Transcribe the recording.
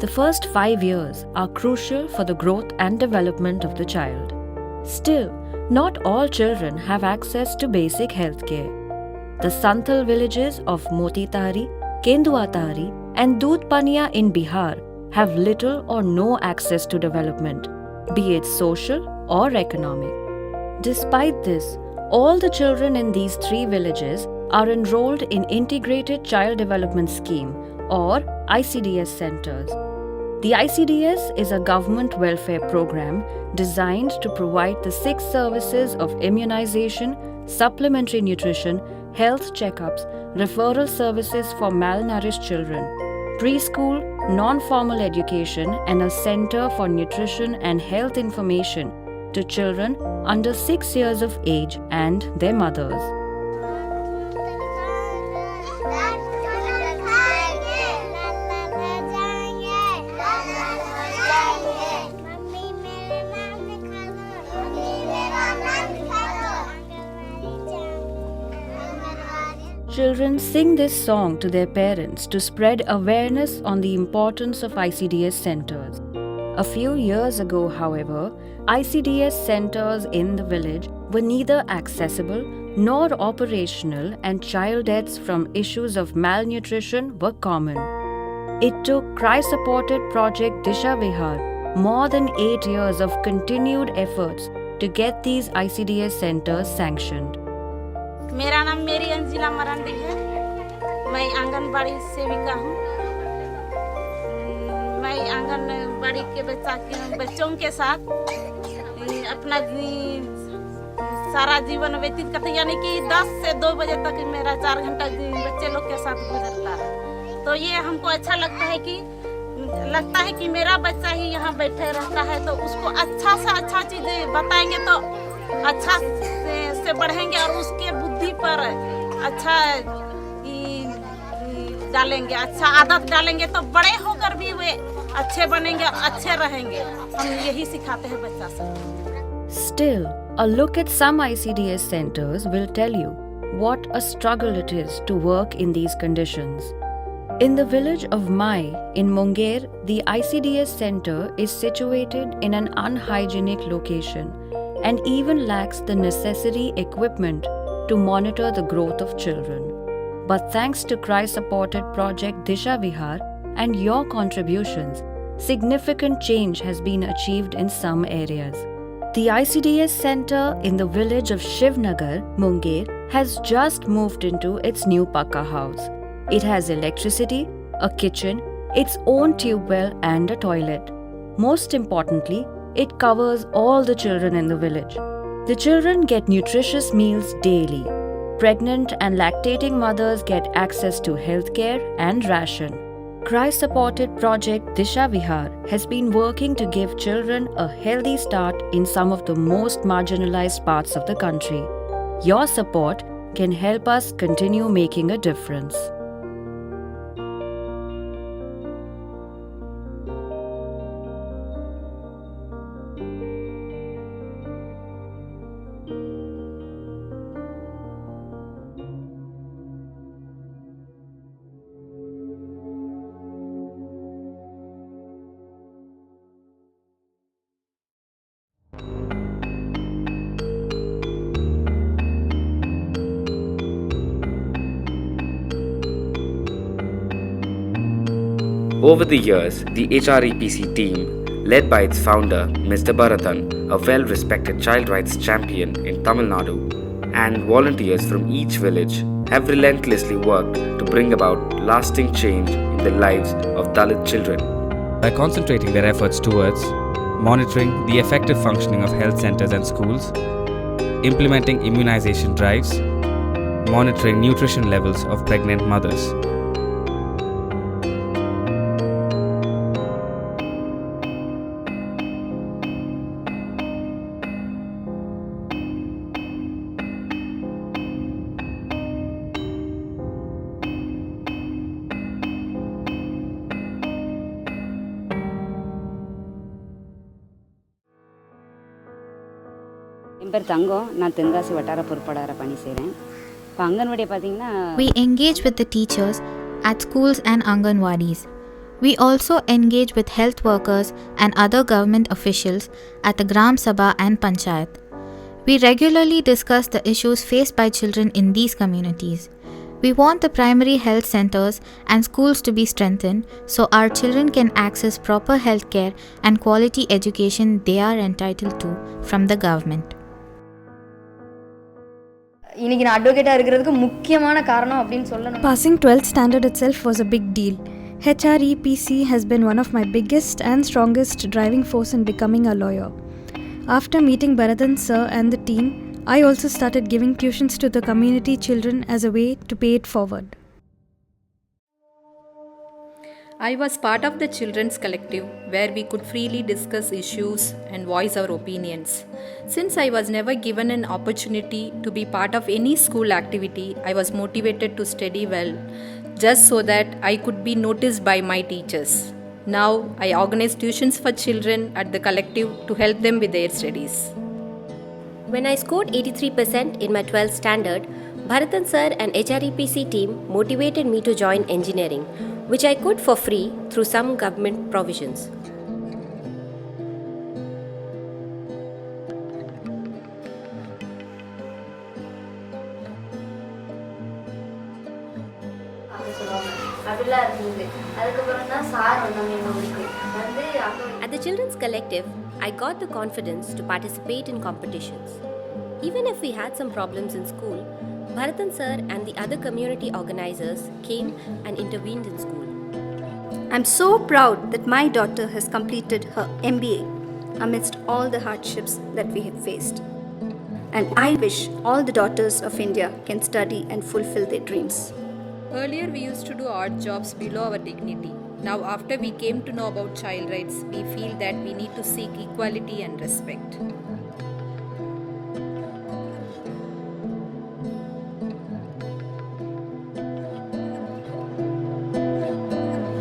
The first 5 years are crucial for the growth and development of the child. Still, not all children have access to basic health care. The Santhal villages of Motitari, Kenduatari, and Dudhpania in Bihar have little or no access to development, be it social or economic. Despite this, all the children in these 3 villages are enrolled in Integrated Child Development Scheme or ICDS centers. The ICDS is a government welfare program designed to provide the 6 services of immunization, supplementary nutrition, health checkups, referral services for malnourished children, preschool, non-formal education, and a center for nutrition and health information to children under 6 years of age and their mothers. Children sing this song to their parents to spread awareness on the importance of ICDS centers. A few years ago, however, ICDS centers in the village were neither accessible nor operational, and child deaths from issues of malnutrition were common. It took CRY-supported Project Disha Vihar more than 8 years of continued efforts to get these ICDS centers sanctioned. मेरा नाम मेरी अंजिला मरांडी है। मैं आंगनबाड़ी सेविका हूँ। मैं आंगनबाड़ी के बच्चों के साथ अपना सारा जीवन व्यतीत करते, यानी कि 10 से 2 बजे तक मेरा 4 घंटा बच्चे लोग के साथ गुजरता है। तो ये हमको अच्छा लगता है कि मेरा बच्चा ही यहाँ बैठे रहता है, तो उसको अच्छा से अच्छा चीज़ बताएंगे तो अच्छा से बढ़ेंगे और उसके बुद्धि पर अच्छा डालेंगे, अच्छा आदत डालेंगे तो बड़े होकर भी वे अच्छे बनेंगे और अच्छे रहेंगे। हम यही सिखाते हैं बच्चा से। Still, a look at some ICDS centers will tell you what a struggle it is to work in these conditions. In the village of Mai in Munger, the ICDS center is situated in an unhygienic location and even lacks the necessary equipment to monitor the growth of children. But thanks to CRY-supported Project Disha Vihar and your contributions, significant change has been achieved in some areas. The ICDS center in the village of Shivnagar, Munger, has just moved into its new Pakka house. It has electricity, a kitchen, its own tube well and a toilet. Most importantly, it covers all the children in the village. The children get nutritious meals daily. pregnant and lactating mothers get access to healthcare and ration. Christ-supported project Disha Vihar has been working to give children a healthy start in some of the most marginalized parts of the country. Your support can help us continue making a difference. Over the years, the HREPC team, led by its founder, Mr. Bharathan, a well-respected child rights champion in Tamil Nadu, and volunteers from each village, have relentlessly worked to bring about lasting change in the lives of Dalit children. By concentrating their efforts towards monitoring the effective functioning of health centers and schools, implementing immunization drives, monitoring nutrition levels of pregnant mothers. என் பேர் தங்கம். நான் தென்காசி வட்டார பொறுப்பாளராக பணி செய்கிறேன். இப்போ அங்கன்வாடியை பார்த்தீங்கன்னா We engage with the teachers at schools and Anganwadis. We also engage with health workers and other government officials at the Gram Sabha and Panchayat. We regularly discuss the issues faced by children in these communities. We want the primary health centers and schools to be strengthened so our children can access proper health care and quality education they are entitled to from the government. இன்னைக்கு நான் அட்வொகேட்டாக இருக்கிறதுக்கு முக்கியமான காரணம் அப்படின்னு சொல்லணும். Passing 12th standard itself was a big deal. HREPC has been one of my biggest and strongest driving force in becoming a lawyer. After meeting Bharathan sir and the team, I also started giving tuitions to the community children as a way to pay it forward. I was part of the Children's Collective where we could freely discuss issues and voice our opinions. Since I was never given an opportunity to be part of any school activity, I was motivated to study well just so that I could be noticed by my teachers. Now I organize tuitions for children at the collective to help them with their studies. When I scored 83% in my 12th standard, Bharathan sir and HREPC team motivated me to join engineering, which I could for free through some government provisions. At the Children's Collective, I got the confidence to participate in competitions. Even if we had some problems in school, Bharathan sir and the other community organizers came and intervened in school. I'm so proud that my daughter has completed her MBA amidst all the hardships that we have faced. And I wish all the daughters of India can study and fulfill their dreams. Earlier we used to do odd jobs below our dignity. Now after we came to know about child rights, we feel that we need to seek equality and respect.